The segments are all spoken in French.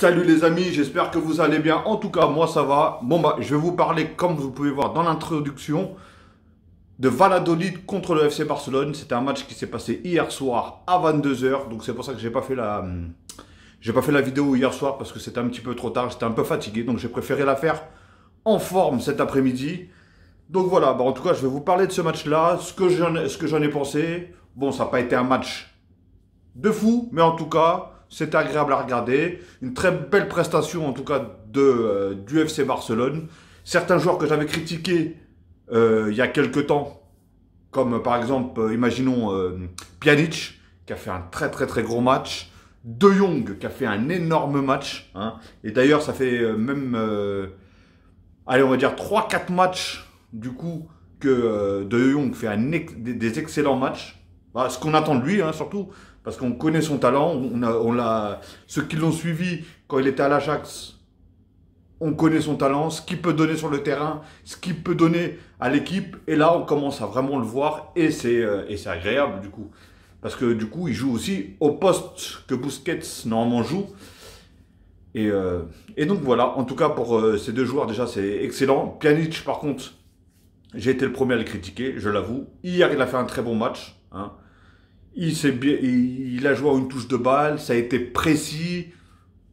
Salut les amis, j'espère que vous allez bien. En tout cas, moi ça va. Bon bah, je vais vous parler, comme vous pouvez voir dans l'introduction, de Valladolid contre le FC Barcelone. C'était un match qui s'est passé hier soir à 22h. Donc c'est pour ça que j'ai pas fait la vidéo hier soir parce que c'était un petit peu trop tard. J'étais un peu fatigué, donc j'ai préféré la faire en forme cet après-midi. Donc voilà, bah, en tout cas, je vais vous parler de ce match-là, ce que j'en ai pensé. Bon, ça n'a pas été un match de fou, mais en tout cas, c'était agréable à regarder. Une très belle prestation, en tout cas, du FC Barcelone. Certains joueurs que j'avais critiqués il y a quelques temps, comme par exemple, imaginons Pjanic, qui a fait un très gros match. De Jong, qui a fait un énorme match. Hein. Et d'ailleurs, ça fait même, allez, on va dire 3-4 matchs, du coup, que De Jong fait des excellents matchs. Bah, ce qu'on attend de lui, hein, surtout, parce qu'on connaît son talent. Ceux qui l'ont suivi quand il était à l'Ajax, on connaît son talent, ce qu'il peut donner sur le terrain, ce qu'il peut donner à l'équipe. Et là, on commence à vraiment le voir et c'est agréable du coup. Parce que du coup, il joue aussi au poste que Busquets normalement joue. Et donc voilà, en tout cas pour ces deux joueurs, déjà c'est excellent. Pjanic, par contre, j'ai été le premier à le critiquer, je l'avoue. Hier, il a fait un très bon match. Hein. Il a joué à une touche de balle, ça a été précis.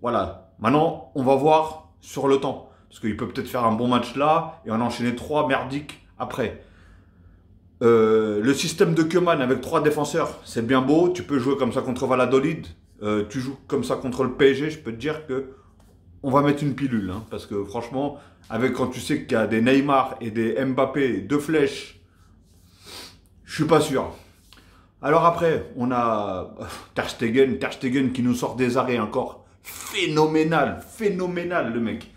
Voilà. Maintenant, on va voir sur le temps. Parce qu'il peut peut-être faire un bon match là et en enchaîner 3 merdiques après. Le système de Koeman avec 3 défenseurs, c'est bien beau. Tu peux jouer comme ça contre Valladolid. Tu joues comme ça contre le PSG. Je peux te dire que on va mettre une pilule. Hein, parce que franchement, quand tu sais qu'il y a des Neymar et des Mbappé, 2 flèches, je suis pas sûr. Alors après, on a Ter Stegen qui nous sort des arrêts encore. Phénoménal le mec.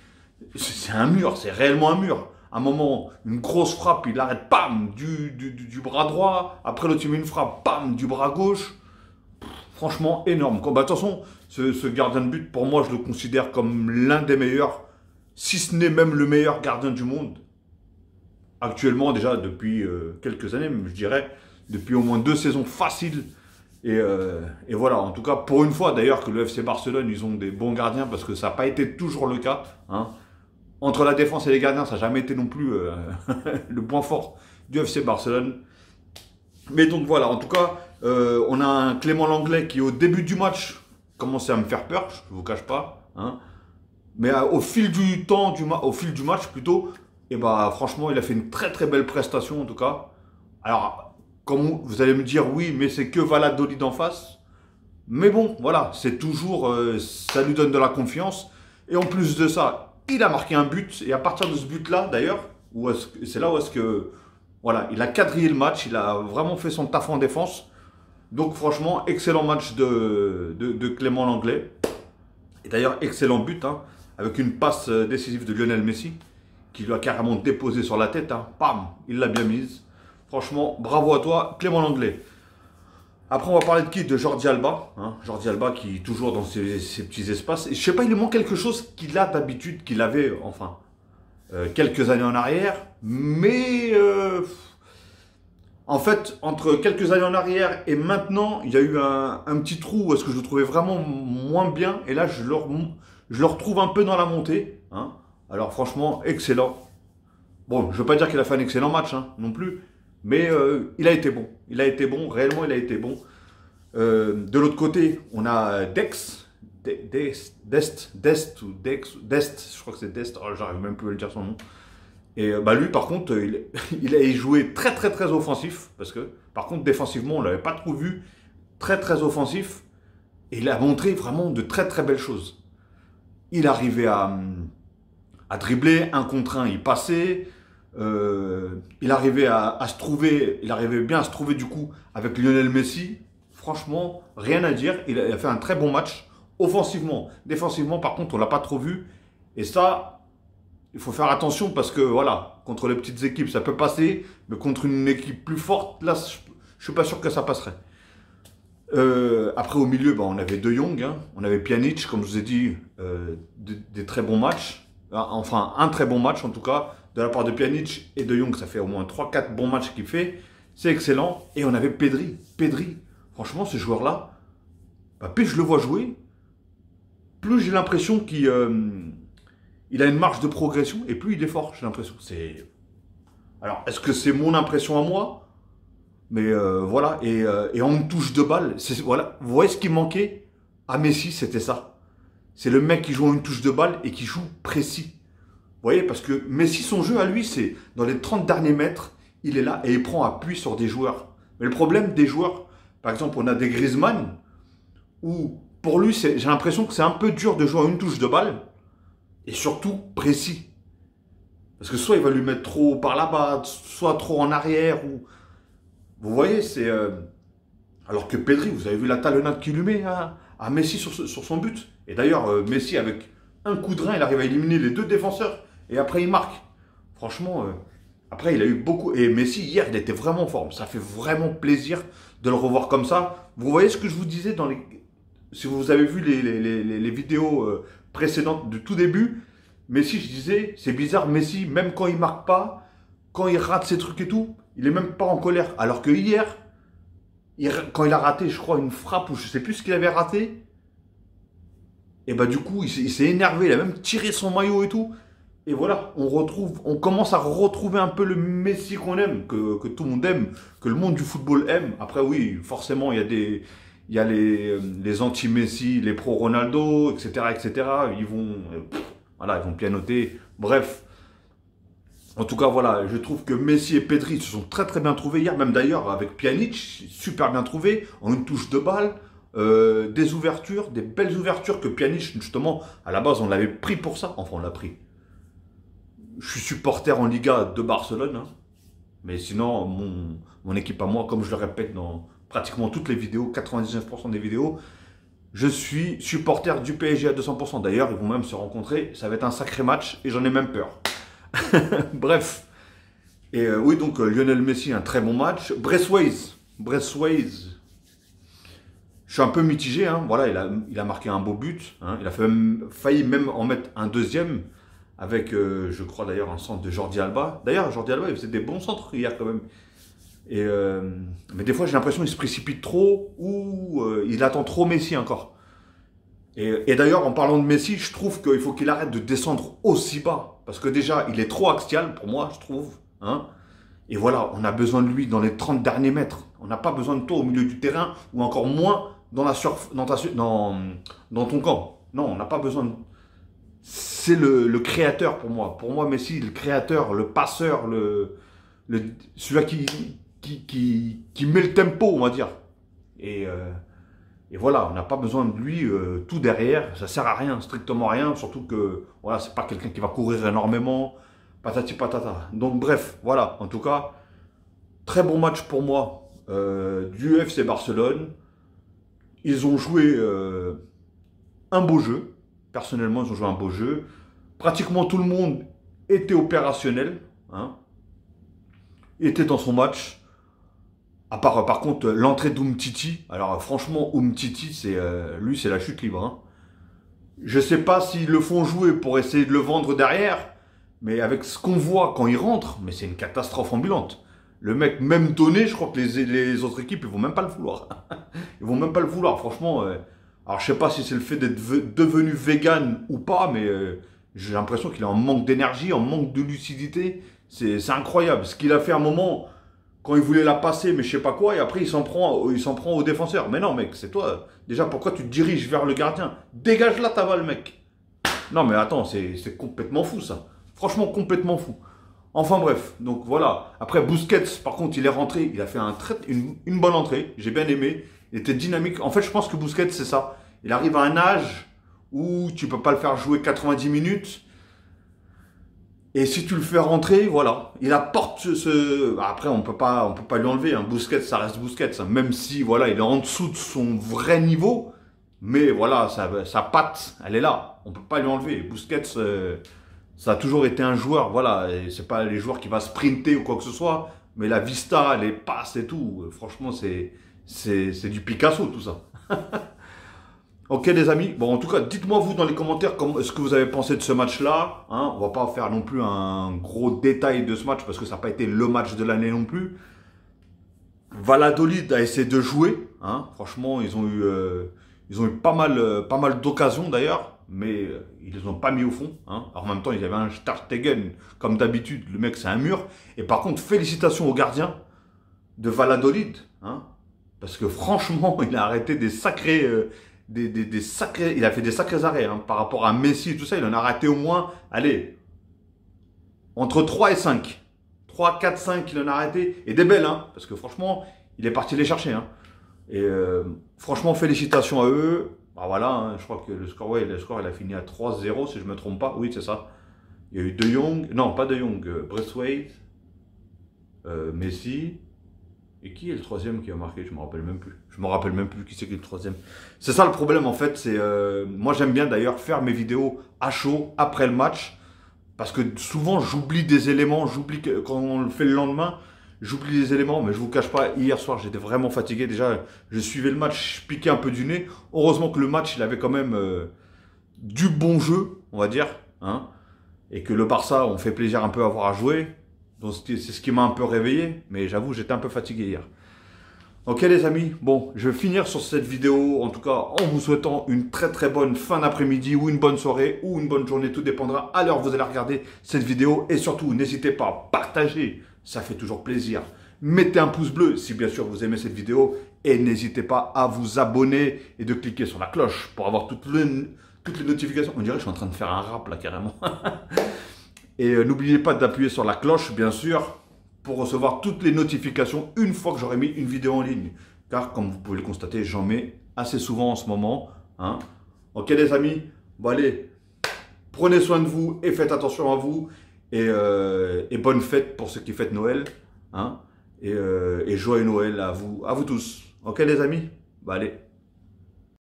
C'est un mur, c'est réellement un mur. À un moment, une grosse frappe, il arrête, pam, du bras droit. Après, l'autre, il met une frappe, pam, du bras gauche. Franchement, énorme. Bah, de toute façon, ce gardien de but, pour moi, je le considère comme l'un des meilleurs, si ce n'est même le meilleur gardien du monde. Actuellement, déjà, depuis quelques années, je dirais, depuis au moins 2 saisons faciles. Et voilà, en tout cas, pour une fois, d'ailleurs, que le FC Barcelone, ils ont des bons gardiens, parce que ça n'a pas été toujours le cas. Hein. Entre la défense et les gardiens, ça n'a jamais été non plus le point fort du FC Barcelone. Mais donc voilà, en tout cas, on a un Clément Lenglet qui, au début du match, commençait à me faire peur, je ne vous cache pas. Hein. Mais au fil du temps, au fil du match plutôt, et bah, franchement, il a fait une très belle prestation en tout cas. Alors, comme vous allez me dire, oui, mais c'est que Valladolid en face. Mais bon, voilà, c'est toujours, ça lui donne de la confiance. Et en plus de ça, il a marqué un but. Et à partir de ce but-là, d'ailleurs, c'est là où est-ce que, voilà, il a quadrillé le match. Il a vraiment fait son taf en défense. Donc franchement, excellent match de Clément Lenglet. Et d'ailleurs, excellent but, hein, avec une passe décisive de Lionel Messi, qui lui a carrément déposé sur la tête. Hein. Pam, il l'a bien mise. Franchement, bravo à toi, Clément Lenglet. Après, on va parler de qui? De Jordi Alba. Hein. Jordi Alba qui est toujours dans ces petits espaces. Et je sais pas, il lui manque quelque chose qu'il a d'habitude, qu'il avait, enfin, quelques années en arrière. Mais, en fait, entre quelques années en arrière et maintenant, il y a eu un petit trou où est-ce que je le trouvais vraiment moins bien. Et là, je le retrouve un peu dans la montée. Hein. Alors franchement, excellent. Bon, je ne veux pas dire qu'il a fait un excellent match hein, non plus. Mais il a été bon. Il a été bon, réellement il a été bon. De l'autre côté, on a Dest, je crois que c'est Dest, oh, j'arrive même plus à le dire son nom. Et bah lui par contre, il a joué très offensif, parce que par contre défensivement on ne l'avait pas trop vu, très offensif. Et il a montré vraiment de très belles choses. Il arrivait à dribbler, 1 contre 1, il passait. Il arrivait à se trouver, il arrivait bien à se trouver du coup avec Lionel Messi. Franchement, rien à dire. Il a fait un très bon match offensivement. Défensivement, par contre, on l'a pas trop vu. Et ça, il faut faire attention parce que voilà, contre les petites équipes, ça peut passer, mais contre une équipe plus forte, là, je suis pas sûr que ça passerait. Après, au milieu, bah, on avait De Jong, hein, on avait Pjanic, comme je vous ai dit, des très bons matchs. Enfin, un très bon match en tout cas. De la part de Pjanic et De Jong, ça fait au moins 3-4 bons matchs qu'il fait. C'est excellent. Et on avait Pedri. Franchement, ce joueur-là, bah, je le vois jouer. plus j'ai l'impression il a une marge de progression et plus il est fort, j'ai l'impression. Alors, est-ce que c'est mon impression à moi? Mais voilà, et en une touche de balle, voilà, vous voyez ce qui manquait à Messi, c'était ça. C'est le mec qui joue en une touche de balle et qui joue précis. Vous voyez, parce que Messi, son jeu à lui, c'est dans les 30 derniers mètres, il est là et il prend appui sur des joueurs. Mais le problème des joueurs, par exemple, on a des Griezmann, où pour lui, j'ai l'impression que c'est un peu dur de jouer en une touche de balle, et surtout précis. Parce que soit il va lui mettre trop par là-bas, soit trop en arrière, ou... Vous voyez, c'est... Alors que Pedri, vous avez vu la talonnade qu'il lui met à Messi sur son but. Et d'ailleurs, Messi, avec un coup de rein, il arrive à éliminer les deux défenseurs. Et après, il marque. Franchement, après, il a eu beaucoup... Et Messi, hier, il était vraiment en forme. Ça fait vraiment plaisir de le revoir comme ça. Vous voyez ce que je vous disais dans les... Si vous avez vu les vidéos précédentes du tout début, Messi, je disais, c'est bizarre, Messi, même quand il marque pas, quand il rate ses trucs et tout, il est même pas en colère. Alors que hier, quand il a raté, je crois, une frappe ou je sais plus ce qu'il avait raté, et bah du coup, il s'est énervé, il a même tiré son maillot et tout. Et voilà, on commence à retrouver un peu le Messi qu'on aime, que tout le monde aime, que le monde du football aime. Après, oui, forcément, il y a les anti-Messi, les pro-Ronaldo, etc., etc. Voilà, ils vont pianoter. Bref. En tout cas, voilà, je trouve que Messi et Pedri se sont très très bien trouvés hier, même d'ailleurs avec Pjanic, super bien trouvé, en une touche de balle, des ouvertures, des belles ouvertures que Pjanic, justement, à la base, on l'avait pris pour ça. Enfin, on l'a pris. Je suis supporter en Liga de Barcelone, hein, mais sinon, mon équipe à moi, comme je le répète dans pratiquement toutes les vidéos, 99% des vidéos, je suis supporter du PSG à 200%. D'ailleurs, ils vont même se rencontrer, ça va être un sacré match et j'en ai même peur. Bref. Et oui, donc Lionel Messi, un très bon match. Braithwaite, je suis un peu mitigé. Hein. Voilà, il a marqué un beau but. Hein. Il a failli même en mettre un deuxième avec, je crois d'ailleurs, un centre de Jordi Alba. D'ailleurs, Jordi Alba, il faisait des bons centres hier quand même. Mais des fois, j'ai l'impression qu'il se précipite trop ou il attend trop Messi encore. Et d'ailleurs, en parlant de Messi, je trouve qu'il faut qu'il arrête de descendre aussi bas. Parce que déjà, il est trop axial, pour moi, je trouve. Hein. Et voilà, on a besoin de lui dans les 30 derniers mètres. On n'a pas besoin de toi au milieu du terrain, ou encore moins dans ton camp. Non, on n'a pas besoin de... C'est le créateur pour moi. Pour moi, Messi, le créateur, le passeur, celui-là qui met le tempo, on va dire. Et voilà, on n'a pas besoin de lui tout derrière, ça sert à rien, strictement rien, surtout que voilà, c'est pas quelqu'un qui va courir énormément, patati patata. Donc bref, voilà, en tout cas, très bon match pour moi du FC Barcelone. Ils ont joué un beau jeu, personnellement ils ont joué un beau jeu. Pratiquement tout le monde était opérationnel, hein, était dans son match. À part, par contre, l'entrée d'Umtiti. Alors, franchement, Umtiti, lui, c'est la chute libre. Hein. Je ne sais pas s'ils le font jouer pour essayer de le vendre derrière, mais avec ce qu'on voit quand il rentre, mais c'est une catastrophe ambulante. Le mec, même donné, je crois que les autres équipes, ils vont même pas le vouloir. Ils vont même pas le vouloir, franchement. Alors, je sais pas si c'est le fait d'être devenu vegan ou pas, mais j'ai l'impression qu'il est en manque d'énergie, en manque de lucidité. C'est incroyable. Ce qu'il a fait à un moment... Quand il voulait la passer, mais je sais pas quoi, et après il s'en prend au défenseur. Mais non, mec, c'est toi. Déjà, pourquoi tu te diriges vers le gardien? Dégage là ta balle, mec. Non, mais attends, c'est complètement fou, ça. Franchement, complètement fou. Enfin, bref. Donc, voilà. Après, Busquets, par contre, il est rentré. Il a fait une bonne entrée. J'ai bien aimé. Il était dynamique. En fait, je pense que Busquets, c'est ça. Il arrive à un âge où tu peux pas le faire jouer 90 minutes. Et si tu le fais rentrer, voilà, il apporte Après, on peut pas lui enlever. Hein. Busquets, ça reste Busquets. Hein. Même si, voilà, il est en dessous de son vrai niveau. Mais voilà, sa patte, elle est là. On peut pas lui enlever. Busquets, ça a toujours été un joueur, voilà. C'est pas les joueurs qui va sprinter ou quoi que ce soit. Mais la vista, les passes et tout, franchement, c'est du Picasso, tout ça. Ok les amis, bon en tout cas dites-moi vous dans les commentaires ce que vous avez pensé de ce match-là. Hein, on va pas faire non plus un gros détail de ce match parce que ça n'a pas été le match de l'année non plus. Valladolid a essayé de jouer. Hein, franchement ils ont eu pas mal d'occasions d'ailleurs. mais ils les ont pas mis au fond. Hein. Alors, en même temps, il y avait un Ter Stegen, comme d'habitude, le mec c'est un mur. Et par contre, félicitations au gardien de Valladolid, hein, parce que franchement, il a arrêté des sacrés, il a fait des sacrés arrêts, hein, par rapport à Messi et tout ça, il en a arrêté au moins, allez, entre 3 et 5. 3, 4, 5, il en a arrêté, et des belles, hein, parce que franchement, il est parti les chercher, hein. Et franchement, félicitations à eux. Bah voilà, hein, je crois que le score, ouais, il a fini à 3-0, si je me trompe pas, oui, c'est ça. Il y a eu De Jong, non, pas De Jong, Braithwaite, Messi. Et qui est le troisième qui a marqué? Je me rappelle même plus. Je me rappelle même plus qui c'est qui est le troisième. C'est ça le problème en fait. C'est moi j'aime bien d'ailleurs faire mes vidéos à chaud après le match parce que souvent j'oublie des éléments. J'oublie que quand on le fait le lendemain, j'oublie des éléments. Mais je vous cache pas, hier soir j'étais vraiment fatigué. Déjà je suivais le match, je piquais un peu du nez. Heureusement que le match il avait quand même du bon jeu, on va dire, hein, et que le Barça on fait plaisir un peu à voir à jouer. Donc c'est ce qui m'a un peu réveillé, mais j'avoue, j'étais un peu fatigué hier. Ok les amis, bon, je vais finir sur cette vidéo, en tout cas en vous souhaitant une très très bonne fin d'après-midi, ou une bonne soirée, ou une bonne journée, tout dépendra à l'heure où vous allez regarder cette vidéo. Et surtout, n'hésitez pas à partager, ça fait toujours plaisir. Mettez un pouce bleu si bien sûr vous aimez cette vidéo, et n'hésitez pas à vous abonner et de cliquer sur la cloche pour avoir toutes les notifications. On dirait que je suis en train de faire un rap là carrément. Et n'oubliez pas d'appuyer sur la cloche, bien sûr, pour recevoir toutes les notifications une fois que j'aurai mis une vidéo en ligne. Car, comme vous pouvez le constater, j'en mets assez souvent en ce moment. Hein. Ok les amis, bon allez, prenez soin de vous et faites attention à vous. Et bonne fête pour ceux qui fêtent Noël. Hein. Et joyeux Noël à vous tous. Ok les amis, bon allez.